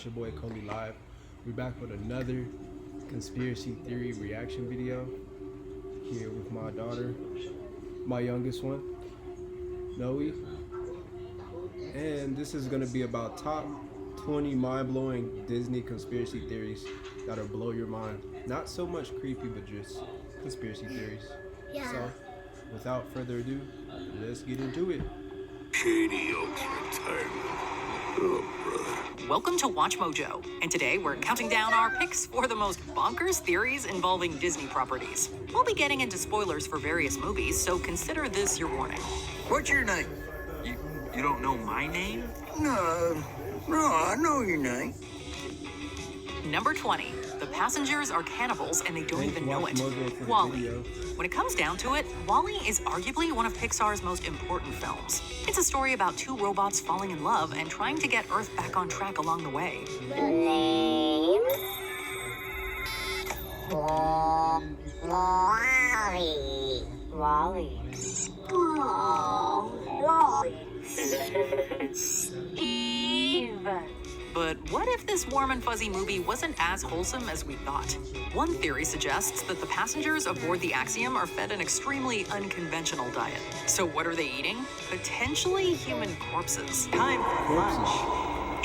It's your boy Coley Live. We're back with another conspiracy theory reaction video here with my daughter, my youngest one, Noe. And this is going to be about top 20 mind-blowing Disney conspiracy theories that'll blow your mind. Not so much creepy, but just conspiracy theories. Yeah. So, without further ado, let's get into it. Shady Oaks retirement. Oh, brother. Welcome to Watch Mojo, and today we're counting down our picks for the most bonkers theories involving Disney properties. We'll be getting into spoilers for various movies, so consider this your warning. What's your name? You don't know my name? No, I know your name. Number 20. The passengers are cannibals and they don't Thanks even for know watching it. Mojo for the WALL-E. video. When it comes down to it, WALL-E is arguably one of Pixar's most important films. It's a story about two robots falling in love and trying to get Earth back on track along the way. Name? Wally. Wally. Oh, Wally. Eve. But what if this warm and fuzzy movie wasn't as wholesome as we thought? One theory suggests that the passengers aboard the Axiom are fed an extremely unconventional diet. So what are they eating? Potentially human corpses. Time for lunch.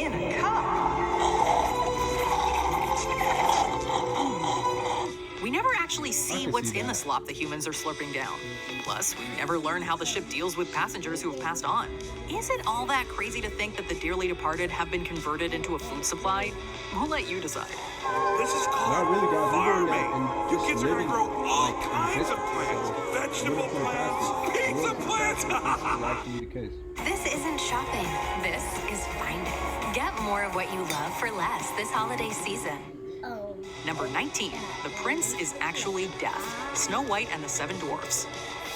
In a cup. We never actually see can what's see in the that. slop the humans are slurping down. Plus, we never learn how the ship deals with passengers who have passed on. Is it all that crazy to think that the dearly departed have been converted into a food supply? We'll let you decide. This is Not called really, guys. We're doing that farming. and You just kids are gonna living grow all like kinds of existence. plants. So, Vegetable we're gonna plants, pass it. pizza We're gonna plants. pass it. This is actually the case. This isn't shopping. This is finding. Get more of what you love for less this holiday season. Oh. Number 19. The prince is actually Death. Snow White and the Seven Dwarfs.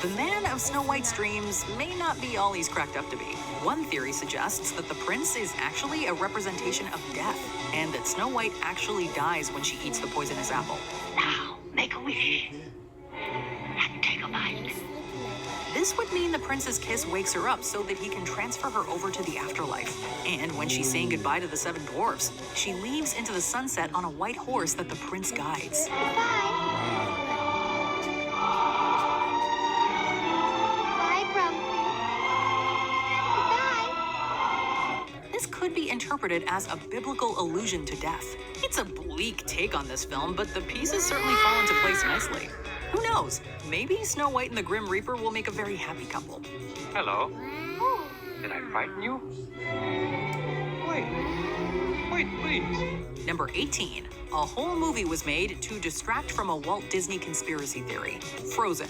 The man of Snow White's dreams may not be all he's cracked up to be. One theory suggests that the prince is actually a representation of death, and that Snow White actually dies when she eats the poisonous apple. Now, make a wish. And take a bite. This would mean the prince's kiss wakes her up so that he can transfer her over to the afterlife. And when she's saying goodbye to the Seven Dwarfs, she leaves into the sunset on a white horse that the prince guides. Bye, Grumpy. Goodbye. This could be interpreted as a biblical allusion to death. It's a bleak take on this film, but the pieces certainly fall into place nicely. Who knows? Maybe Snow White and the Grim Reaper will make a very happy couple. Hello. Did I frighten you? Wait, please. Number 18. A whole movie was made to distract from a Walt Disney conspiracy theory. Frozen.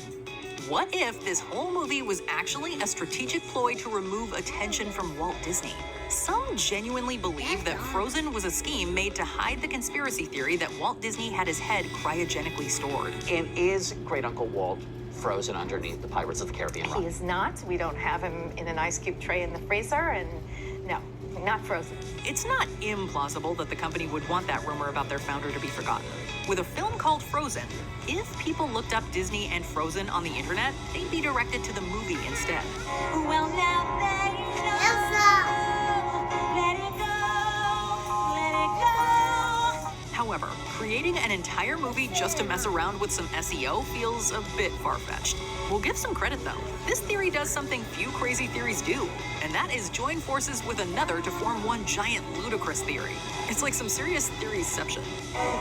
What if this whole movie was actually a strategic ploy to remove attention from Walt Disney? Some genuinely believe that Frozen was a scheme made to hide the conspiracy theory that Walt Disney had his head cryogenically stored. And is Great Uncle Walt frozen underneath the Pirates of the Caribbean He run? is not. We don't have him in an ice cube tray in the freezer, and no, not frozen. It's not implausible that the company would want that rumor about their founder to be forgotten. With a film called Frozen, if people looked up Disney and Frozen on the internet, they'd be directed to the movie instead. Well, now they know. Elsa. Let it go. Let it go. However, creating an entire movie just to mess around with some SEO feels a bit far-fetched. We'll give some credit though. This theory does something few crazy theories do, and that is join forces with another to form one giant ludicrous theory. It's like some serious theoryception.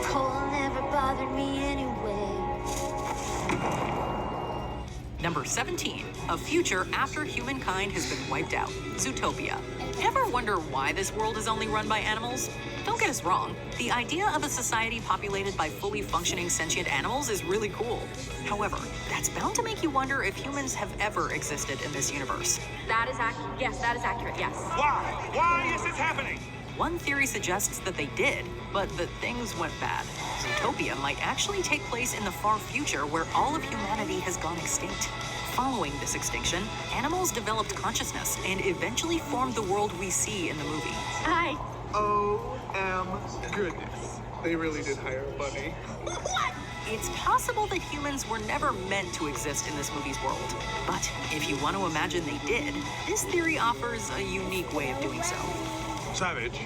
Cold never bothered me anyway. Number 17. A future after humankind has been wiped out. Zootopia. Ever wonder why this world is only run by animals? Don't get us wrong. The idea of a society populated by fully functioning sentient animals is really cool. However, that's bound to make you wonder if humans have ever existed in this universe. That is accurate. Yes, that is accurate. Yes. Why? Why is this happening? One theory suggests that they did, but that things went bad. Zootopia might actually take place in the far future where all of humanity has gone extinct. Following this extinction, animals developed consciousness and eventually formed the world we see in the movie. Hi. Oh, goodness. They really did hire a bunny. It's possible that humans were never meant to exist in this movie's world. But if you want to imagine they did, this theory offers a unique way of doing so. Savage,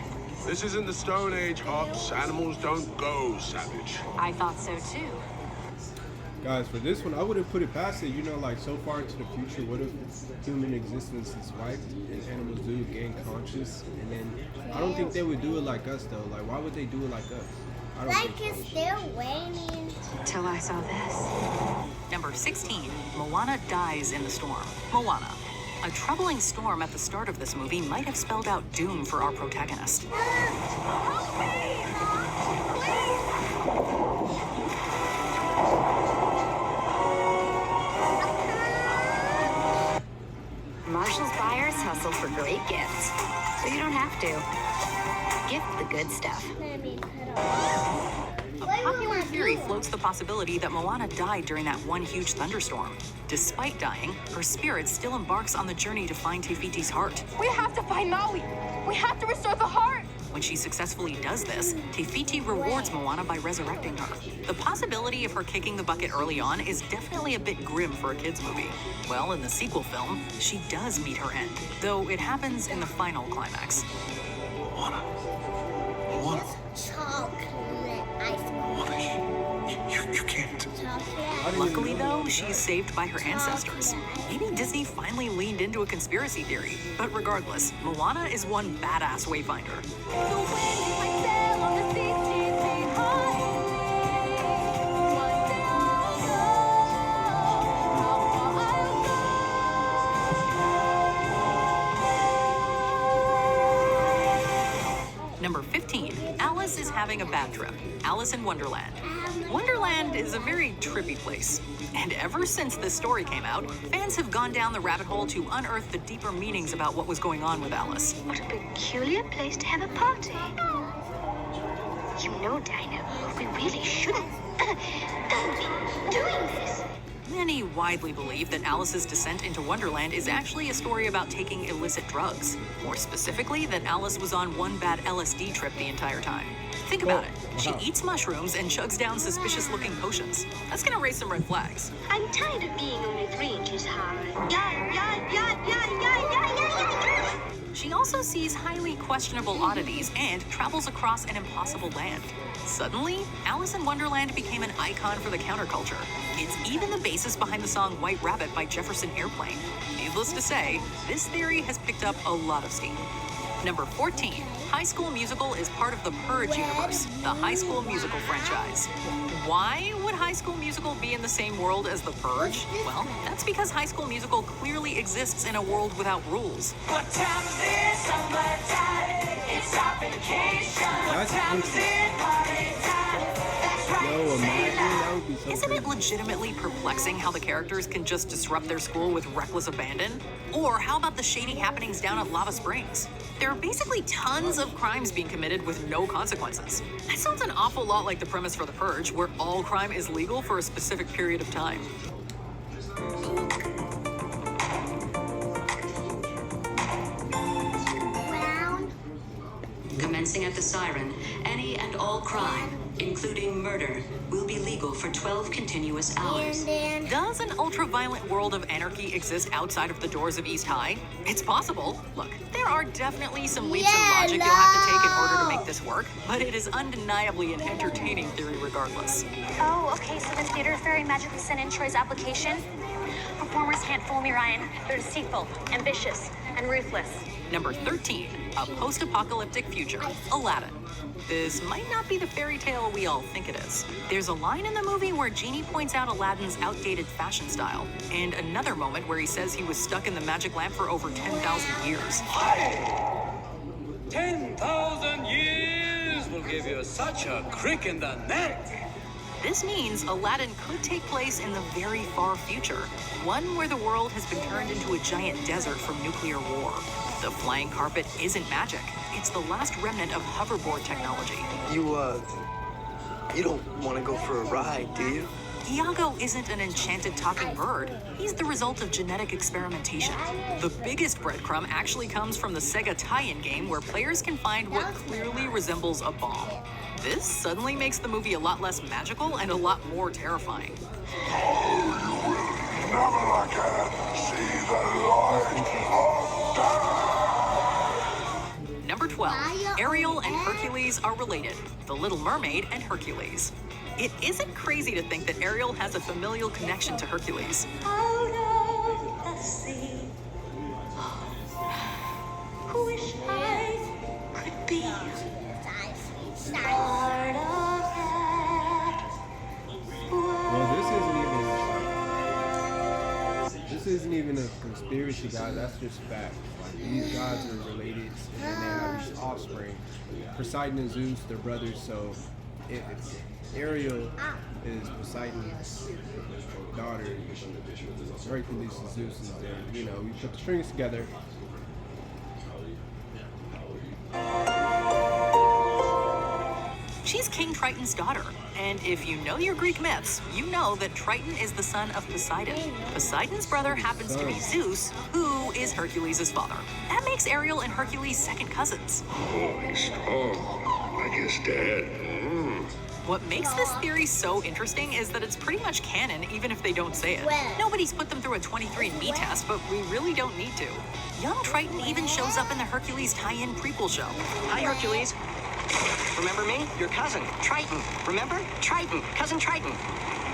This isn't the Stone Age, Hops. Animals don't go savage. I thought so too. Guys, for this one, I wouldn't put it past it. You know, like so far into the future, what if human existence is wiped and animals do gain conscious? And then I don't think they would do it like us though. Like, why would they do it like us? I don't Like think it's still raining. Till I saw this. Number 16, Moana dies in the storm. Moana. A troubling storm at the start of this movie might have spelled out doom for our protagonist. Marshall's buyers hustle for great gifts, so you don't have to. Gift the good stuff. A popular theory floats the possibility that Moana died during that one huge thunderstorm. Despite dying, her spirit still embarks on the journey to find Te Fiti's heart. We have to find Maui. We have to restore the heart. When she successfully does this, Te Fiti rewards Moana by resurrecting her. The possibility of her kicking the bucket early on is definitely a bit grim for a kid's movie. Well, in the sequel film, she does meet her end, though it happens in the final climax. Moana. Chocolate ice cream. You can't. Chocolate. Luckily, though, she's saved by her ancestors. Maybe Disney finally leaned into a conspiracy theory. But regardless, Moana is one badass wayfinder. Number 15, Alice is having a bad trip. Alice in Wonderland. Wonderland is a very trippy place. And ever since this story came out, fans have gone down the rabbit hole to unearth the deeper meanings about what was going on with Alice. What a peculiar place to have a party. You know, Dino, we really shouldn't be doing this. Many widely believe that Alice's descent into Wonderland is actually a story about taking illicit drugs. More specifically, that Alice was on one bad LSD trip the entire time. Think about it. She eats mushrooms and chugs down suspicious-looking potions. That's gonna raise some red flags. I'm tired of being only 3 inches high. Yeah, yeah, yeah, yeah, yeah, yeah, yeah, yeah. She also sees highly questionable oddities and travels across an impossible land. Suddenly, Alice in Wonderland became an icon for the counterculture. It's even the basis behind the song White Rabbit by Jefferson Airplane. Needless to say, this theory has picked up a lot of steam. Number 14, High School Musical is part of the Purge universe, the High School Musical franchise. Why would High School Musical be in the same world as The Purge? Well, that's because High School Musical clearly exists in a world without rules. What time is it? Summertime. It's our vacation. What time is it? Party time. That's right. No, imagine that would be so Isn't it crazy. legitimately perplexing how the characters can just disrupt their school with reckless abandon? Or how about the shady happenings down at Lava Springs? There are basically tons of crimes being committed with no consequences. That sounds an awful lot like the premise for The Purge, where all crime is legal for a specific period of time. Brown. Commencing at the siren, any and all crime, including murder, will be legal for 12 continuous hours. And then Does an ultra-violent world of anarchy exist outside of the doors of East High? It's possible. Look, there are definitely some leaps in logic you'll have to take in order to make this work, but it is undeniably an entertaining theory regardless. Oh, okay, so the theater fairy magically sent in Troy's application. Performers can't fool me, Ryan. They're deceitful, ambitious, and ruthless. Number 13, a post-apocalyptic future, Aladdin. This might not be the fairy tale we all think it is. There's a line in the movie where Genie points out Aladdin's outdated fashion style, and another moment where he says he was stuck in the magic lamp for over 10,000 years. 10,000 years will give you such a crick in the neck. This means Aladdin could take place in the very far future, one where the world has been turned into a giant desert from nuclear war. The flying carpet isn't magic. It's the last remnant of hoverboard technology. You don't want to go for a ride, do you? Iago isn't an enchanted talking bird. He's the result of genetic experimentation. The biggest breadcrumb actually comes from the Sega tie-in game where players can find what clearly resembles a bomb. This suddenly makes the movie a lot less magical and a lot more terrifying. Number 12, Ariel and Hercules are related. The Little Mermaid and Hercules. It isn't crazy to think that Ariel has a familial connection to Hercules. Out of the sea. Wish I could be part of that. Well, this isn't even a conspiracy, guys. That's just fact. Like, these gods are related, and then they have these offspring. Poseidon and Zeus, they're brothers. So, if Ariel is Poseidon's daughter, Hercules is Zeus's, then you know, you put the strings together. She's King Triton's daughter, and if you know your Greek myths, you know that Triton is the son of Poseidon. Poseidon's brother happens to be Zeus, who is Hercules' father. That makes Ariel and Hercules second cousins. Oh, he's strong. Like his dad. What makes this theory so interesting is that it's pretty much canon, even if they don't say it. Nobody's put them through a 23andMe test, but we really don't need to. Young Triton even shows up in the Hercules tie-in prequel show. Hi, Hercules. Remember me? Your cousin, Triton. Remember? Triton. Cousin Triton.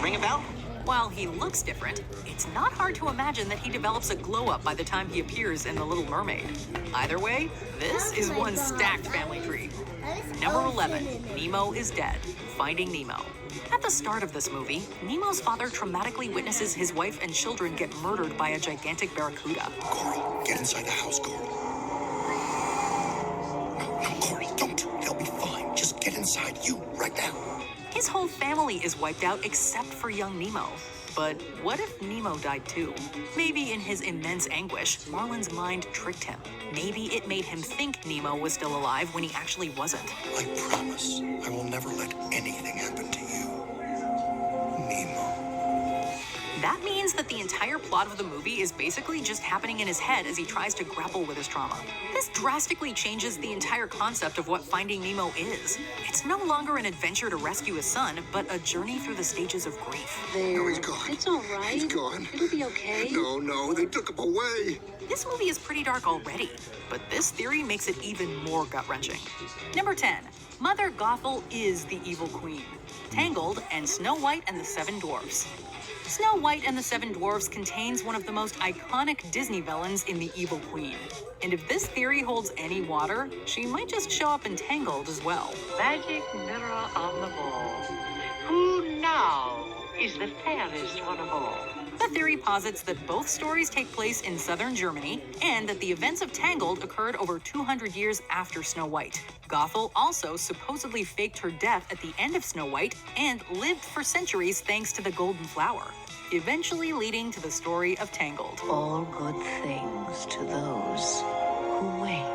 Ring a bell? While he looks different, it's not hard to imagine that he develops a glow-up by the time he appears in The Little Mermaid. Either way, this is one stacked family tree. Number 11, Nemo is dead. Finding Nemo. At the start of this movie, Nemo's father traumatically witnesses his wife and children get murdered by a gigantic barracuda. Corey, get inside the house, Corey. No, Corey, don't. They'll be fine. Just get inside, you, right now. His whole family is wiped out except for young Nemo. But what if Nemo died too? Maybe in his immense anguish, Marlin's mind tricked him. Maybe it made him think Nemo was still alive when he actually wasn't. I promise I will never let anything happen to you, Nemo. That means that the entire plot of the movie is basically just happening in his head as he tries to grapple with his trauma. This drastically changes the entire concept of what Finding Nemo is. It's no longer an adventure to rescue his son, but a journey through the stages of grief. No, he's gone. It's all right. He's gone. It'll be okay. No, they took him away. This movie is pretty dark already, but this theory makes it even more gut-wrenching. Number 10. Mother Gothel is the evil queen. Tangled and Snow White and the Seven Dwarfs. Snow White and the Seven Dwarfs contains one of the most iconic Disney villains in the Evil Queen. And if this theory holds any water, she might just show up in Tangled as well. Magic mirror on the wall. Who now is the fairest one of all? The theory posits that both stories take place in southern Germany and that the events of Tangled occurred over 200 years after Snow White. Gothel also supposedly faked her death at the end of Snow White and lived for centuries thanks to the Golden Flower, eventually leading to the story of Tangled. All good things to those who wait.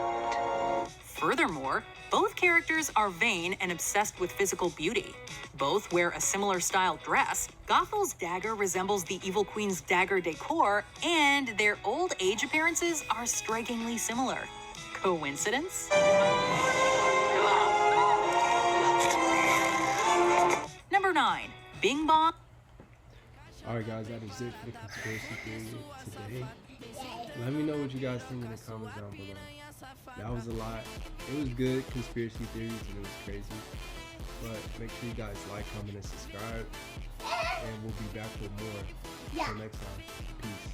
Furthermore, both characters are vain and obsessed with physical beauty. Both wear a similar style dress. Gothel's dagger resembles the Evil Queen's dagger decor, and their old age appearances are strikingly similar. Coincidence? Number 9. Bing Bong. Alright guys, that is it for the conspiracy theory today. Let me know what you guys think in the comments down below. That was a lot. It was good conspiracy theories and it was crazy. But make sure you guys like, comment, and subscribe. And we'll be back with more. Until next time. Peace.